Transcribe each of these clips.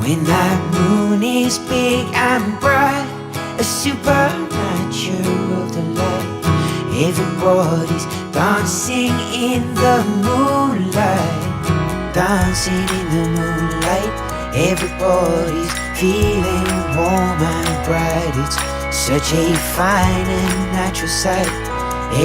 When that moon is big and bright, a supernatural delight. Everybody's dancing in the moonlight, dancing in the moonlight. Everybody's feeling warm and bright. It's such a fine and natural sight.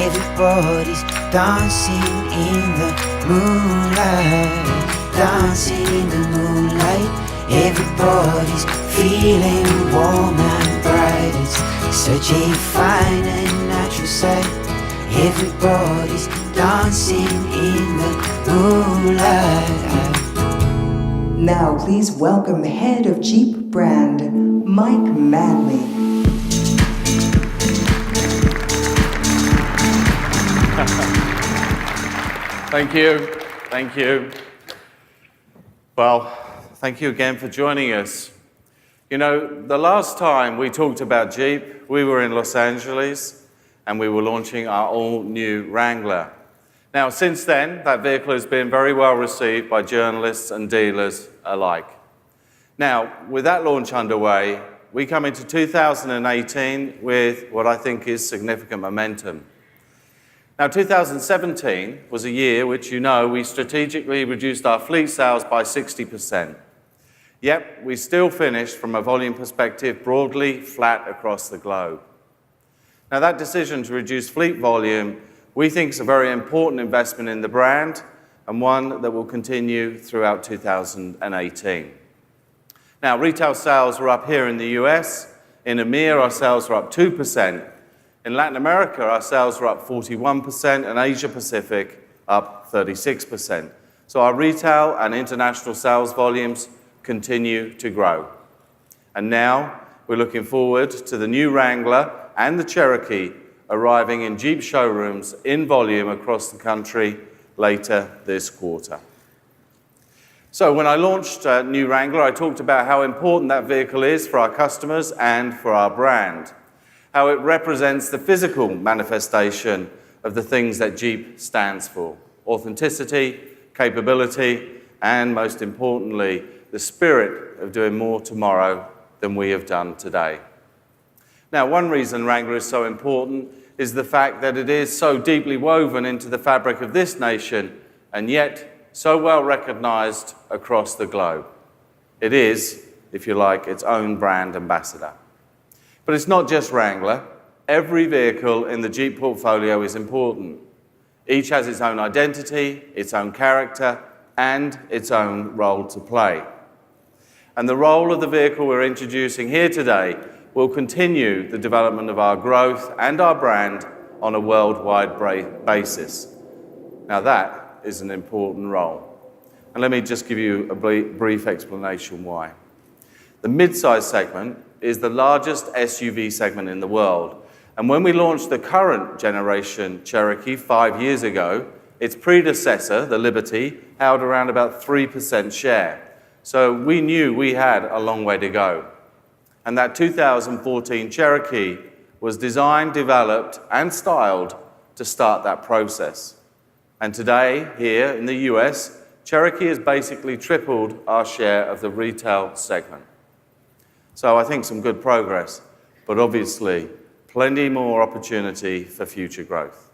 Everybody's dancing in the moonlight, dancing in the moonlight. Everybody's feeling warm and bright. It's such a fine and natural sight. Everybody's dancing in the moonlight. Now please welcome the head of Jeep brand, Mike Manley. Thank you. Thank you. Well, thank you again for joining us. You know, the last time we talked about Jeep, we were in Los Angeles and we were launching our all-new Wrangler. Now, since then, that vehicle has been very well received by journalists and dealers alike. Now, with that launch underway, we come into 2018 with what I think is significant momentum. Now, 2017 was a year which, you know, we strategically reduced our fleet sales by 60%. Yet, we still finished, from a volume perspective, broadly flat across the globe. Now, that decision to reduce fleet volume, we think, is a very important investment in the brand and one that will continue throughout 2018. Now, retail sales were up here in the US. In EMEA, our sales were up 2%. In Latin America, our sales were up 41%, and Asia Pacific up 36%. So our retail and international sales volumes continue to grow. And now we're looking forward to the new Wrangler and the Cherokee arriving in Jeep showrooms in volume across the country later this quarter. So when I launched new Wrangler, I talked about how important that vehicle is for our customers and for our brand, how it represents the physical manifestation of the things that Jeep stands for: authenticity, capability, and most importantly, the spirit of doing more tomorrow than we have done today. Now, one reason Wrangler is so important is the fact that it is so deeply woven into the fabric of this nation and yet so well recognized across the globe. It is, if you like, its own brand ambassador. But it's not just Wrangler. Every vehicle in the Jeep portfolio is important. Each has its own identity, its own character, and its own role to play. And the role of the vehicle we're introducing here today will continue the development of our growth and our brand on a worldwide basis. Now that is an important role. And let me just give you a brief explanation why. The mid-size segment is the largest SUV segment in the world. And when we launched the current generation Cherokee 5 years ago, its predecessor, the Liberty, held around about 3% share. So we knew we had a long way to go. And that 2014 Cherokee was designed, developed, and styled to start that process. And today, here in the US, Cherokee has basically tripled our share of the retail segment. So I think some good progress, but obviously plenty more opportunity for future growth.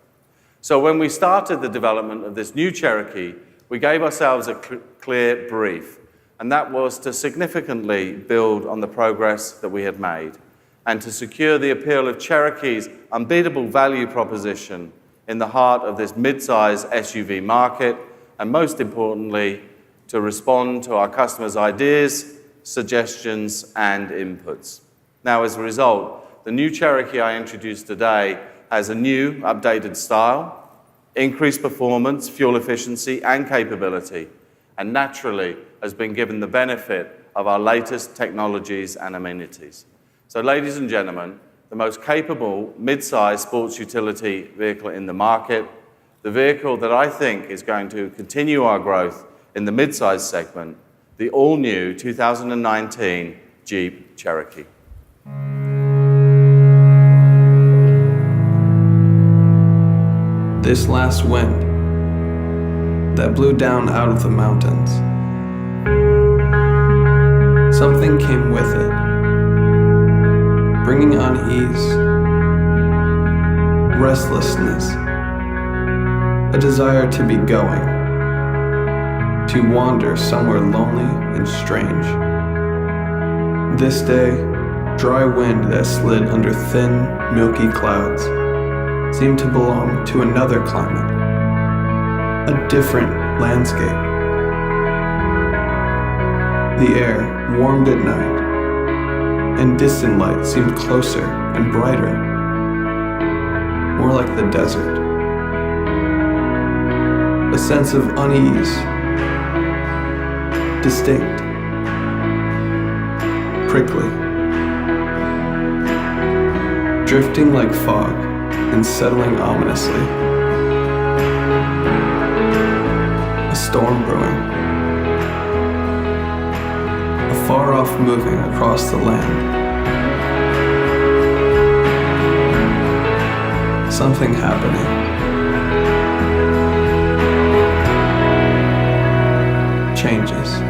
So when we started the development of this new Cherokee, we gave ourselves a clear brief, and that was to significantly build on the progress that we had made and to secure the appeal of Cherokee's unbeatable value proposition in the heart of this mid-size SUV market, and most importantly, to respond to our customers' ideas, suggestions, and inputs. Now, as a result, the new Cherokee I introduced today has a new, updated style, increased performance, fuel efficiency, and capability, and naturally has been given the benefit of our latest technologies and amenities. So, ladies and gentlemen, the most capable mid-size sports utility vehicle in the market, the vehicle that I think is going to continue our growth in the mid-size segment, the all-new 2019 Jeep Cherokee. This last wind that blew down out of the mountains Something came with it, bringing unease, restlessness, a desire to be going, to wander somewhere lonely and strange. This day, dry wind that slid under thin, milky clouds seemed to belong to another climate, a different landscape. The air warmed at night, and distant light seemed closer and brighter, more like the desert. A sense of unease, distinct, prickly, drifting like fog and settling ominously. A storm brewing, a far off moving across the land. Something happening. Changes.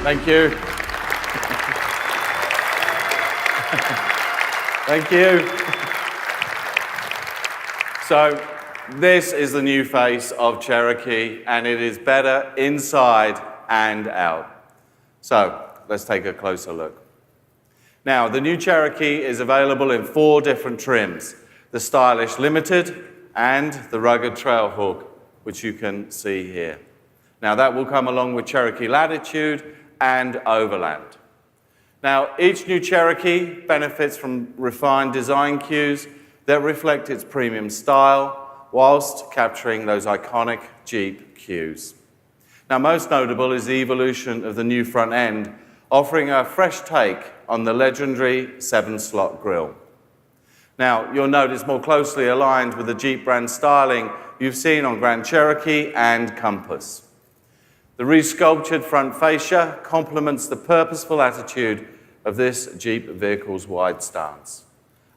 Thank you. Thank you. So, this is the new face of Cherokee, and it is better inside and out. So, let's take a closer look. Now, the new Cherokee is available in 4 different trims: the stylish Limited and the rugged Trailhawk, which you can see here. Now, that will come along with Cherokee Latitude and Overland. Now, each new Cherokee benefits from refined design cues that reflect its premium style, whilst capturing those iconic Jeep cues. Now, most notable is the evolution of the new front end, offering a fresh take on the legendary 7-slot grille. Now, you'll note it's more closely aligned with the Jeep brand styling you've seen on Grand Cherokee and Compass. The resculptured front fascia complements the purposeful attitude of this Jeep vehicle's wide stance.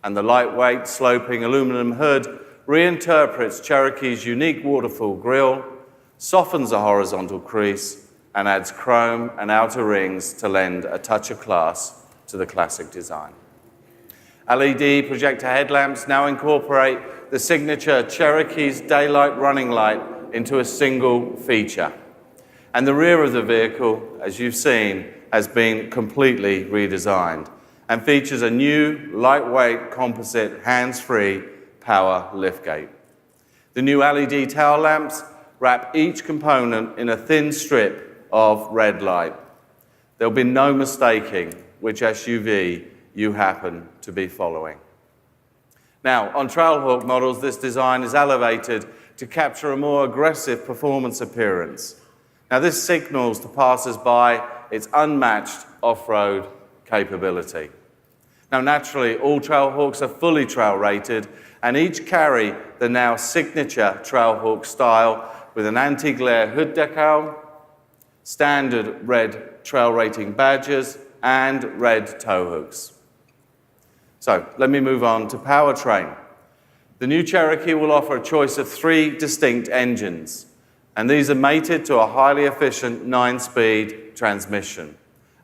And the lightweight, sloping aluminum hood reinterprets Cherokee's unique waterfall grille, softens a horizontal crease, and adds chrome and outer rings to lend a touch of class to the classic design. LED projector headlamps now incorporate the signature Cherokee's daylight running light into a single feature. And the rear of the vehicle, as you've seen, has been completely redesigned and features a new lightweight composite hands-free power liftgate. The new LED tail lamps wrap each component in a thin strip of red light. There'll be no mistaking which SUV you happen to be following. Now, on Trailhawk models, this design is elevated to capture a more aggressive performance appearance. Now, this signals to passers-by its unmatched off-road capability. Now, naturally, all Trailhawks are fully trail rated, and each carry the now signature Trailhawk style with an anti-glare hood decal, standard red trail rating badges, and red tow hooks. So let me move on to powertrain. The new Cherokee will offer a choice of 3 distinct engines, and these are mated to a highly efficient 9-speed transmission.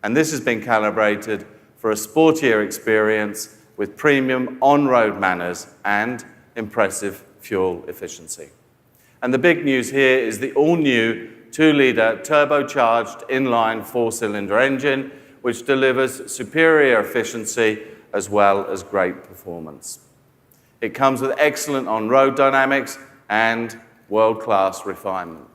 And this has been calibrated for a sportier experience with premium on-road manners and impressive fuel efficiency. And the big news here is the all-new 2-litre turbocharged inline 4-cylinder engine, which delivers superior efficiency as well as great performance. It comes with excellent on-road dynamics and world-class refinement.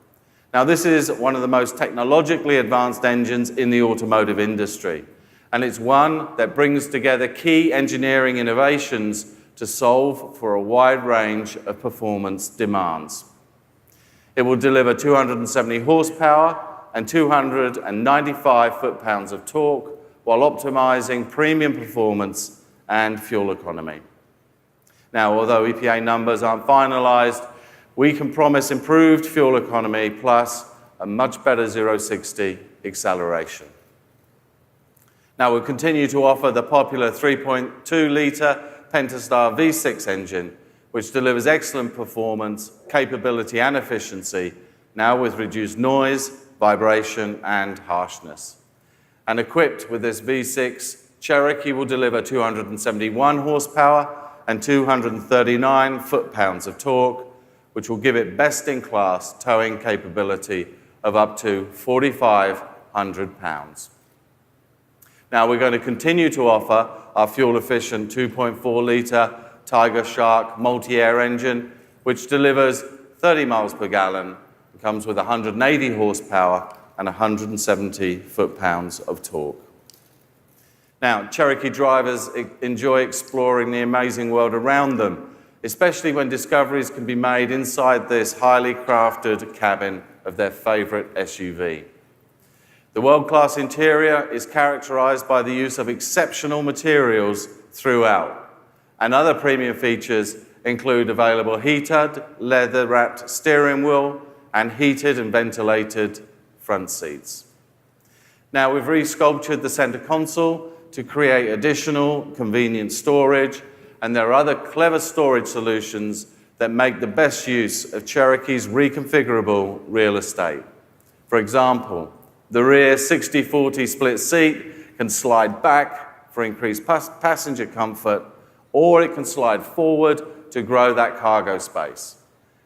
Now, this is one of the most technologically advanced engines in the automotive industry, and it's one that brings together key engineering innovations to solve for a wide range of performance demands. It will deliver 270 horsepower and 295 foot-pounds of torque while optimizing premium performance and fuel economy. Now, although EPA numbers aren't finalized, we can promise improved fuel economy plus a much better 0-60 acceleration. Now, we'll continue to offer the popular 3.2-litre Pentastar V6 engine, which delivers excellent performance, capability, and efficiency, now with reduced noise, vibration, and harshness. And equipped with this V6, Cherokee will deliver 271 horsepower and 239 foot-pounds of torque, which will give it best-in-class towing capability of up to 4,500 pounds. Now, we're going to continue to offer our fuel-efficient 2.4-litre Tiger Shark multi-air engine, which delivers 30 miles per gallon, comes with 180 horsepower and 170 foot-pounds of torque. Now, Cherokee drivers enjoy exploring the amazing world around them, especially when discoveries can be made inside this highly crafted cabin of their favorite SUV. The world-class interior is characterized by the use of exceptional materials throughout, and other premium features include available heated, leather-wrapped steering wheel and heated and ventilated front seats. Now, we've resculptured the center console to create additional convenient storage, and there are other clever storage solutions that make the best use of Cherokee's reconfigurable real estate. For example, the rear 60-40 split seat can slide back for increased passenger comfort, or it can slide forward to grow that cargo space.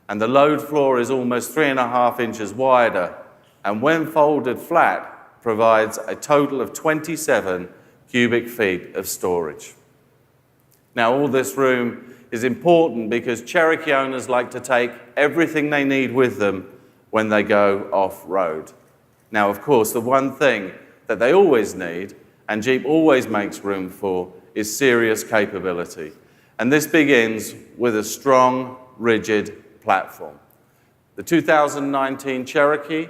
And the load floor is almost 3.5 inches wider, and when folded flat, provides a total of 27 cubic feet of storage. Now, all this room is important because Cherokee owners like to take everything they need with them when they go off-road. Now, of course, the one thing that they always need, and Jeep always makes room for, is serious capability. And this begins with a strong, rigid platform. The 2019 Cherokee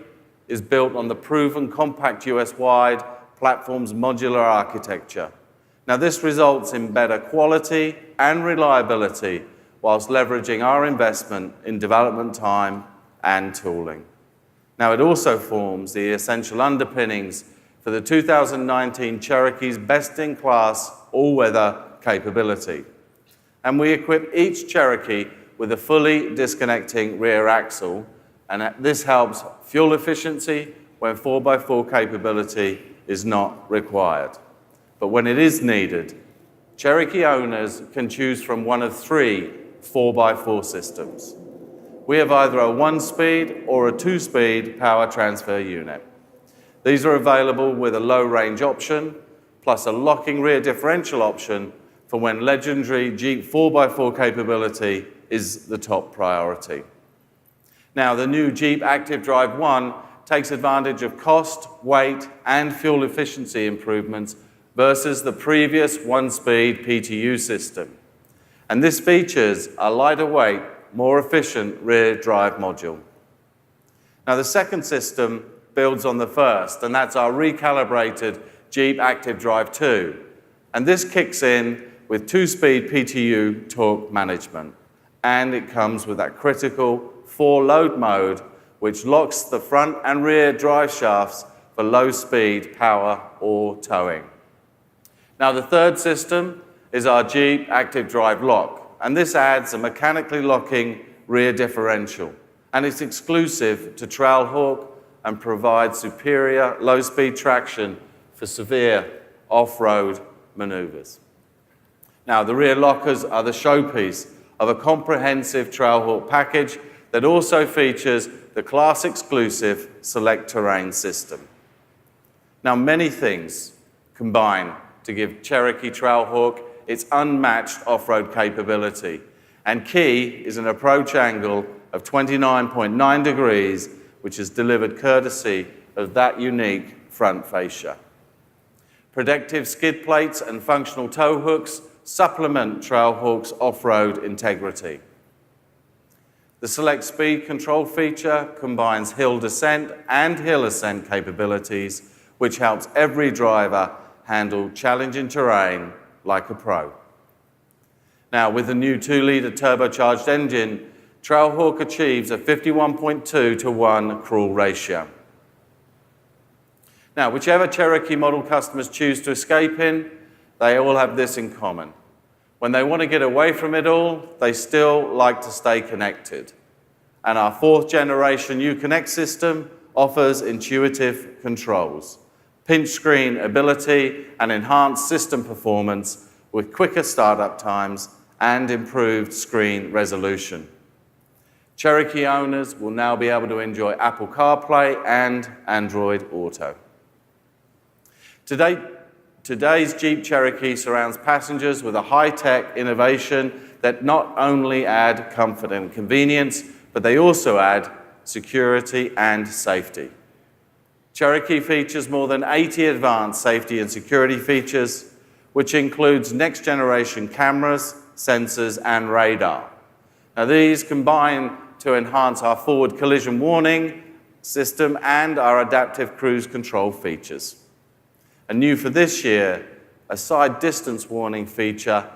is built on the proven compact US-wide platform's modular architecture. Now, this results in better quality and reliability whilst leveraging our investment in development time and tooling. Now, it also forms the essential underpinnings for the 2019 Cherokee's best-in-class all-weather capability. And we equip each Cherokee with a fully disconnecting rear axle, and this helps fuel efficiency when 4x4 capability is not required. But when it is needed, Cherokee owners can choose from one of 3 4x4 systems. We have either a 1-speed or a 2-speed power transfer unit. These are available with a low-range option, plus a locking rear differential option for when legendary Jeep 4x4 capability is the top priority. Now, the new Jeep Active Drive 1 takes advantage of cost, weight, and fuel efficiency improvements versus the previous 1-speed PTU system. And this features a lighter weight, more efficient rear drive module. Now, the second system builds on the first, and that's our recalibrated Jeep Active Drive 2. And this kicks in with 2-speed PTU torque management. And it comes with that critical 4-load mode, which locks the front and rear drive shafts for low-speed power or towing. Now, the third system is our Jeep Active Drive Lock, and this adds a mechanically locking rear differential, and it's exclusive to Trailhawk and provides superior low-speed traction for severe off-road maneuvers. Now, the rear lockers are the showpiece of a comprehensive Trailhawk package that also features the class-exclusive Select Terrain system. Now, many things combine to give Cherokee Trailhawk its unmatched off-road capability, and key is an approach angle of 29.9 degrees, which is delivered courtesy of that unique front fascia. Protective skid plates and functional tow hooks supplement Trailhawk's off-road integrity. The Select Speed Control feature combines hill descent and hill ascent capabilities, which helps every driver handle challenging terrain like a pro. Now, with the new 2-litre turbocharged engine, Trailhawk achieves a 51.2 to 1 cruise ratio. Now, whichever Cherokee model customers choose to escape in, they all have this in common. When they want to get away from it all, they still like to stay connected. And our 4th generation Uconnect system offers intuitive controls, pinch screen ability, and enhanced system performance with quicker startup times and improved screen resolution. Cherokee owners will now be able to enjoy Apple CarPlay and Android Auto. Today's Jeep Cherokee surrounds passengers with a high-tech innovation that not only add comfort and convenience, but they also add security and safety. Cherokee features more than 80 advanced safety and security features, which includes next-generation cameras, sensors, and radar. Now, these combine to enhance our forward collision warning system and our adaptive cruise control features. And new for this year, a side distance warning feature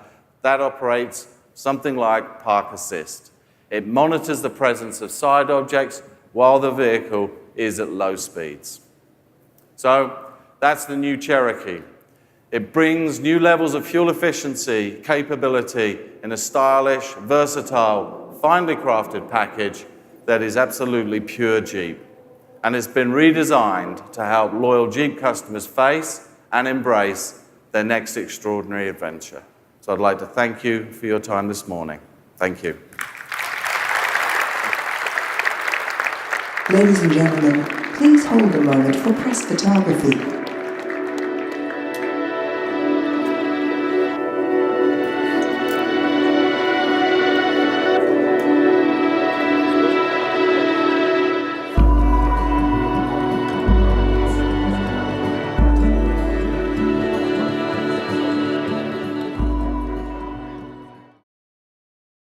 that operates something like park assist. It monitors the presence of side objects while the vehicle is at low speeds. So that's the new Cherokee. It brings new levels of fuel efficiency, capability in a stylish, versatile, finely crafted package that is absolutely pure Jeep. And it's been redesigned to help loyal Jeep customers face and embrace their next extraordinary adventure. So I'd like to thank you for your time this morning. Thank you. Ladies and gentlemen, please hold a moment for press photography.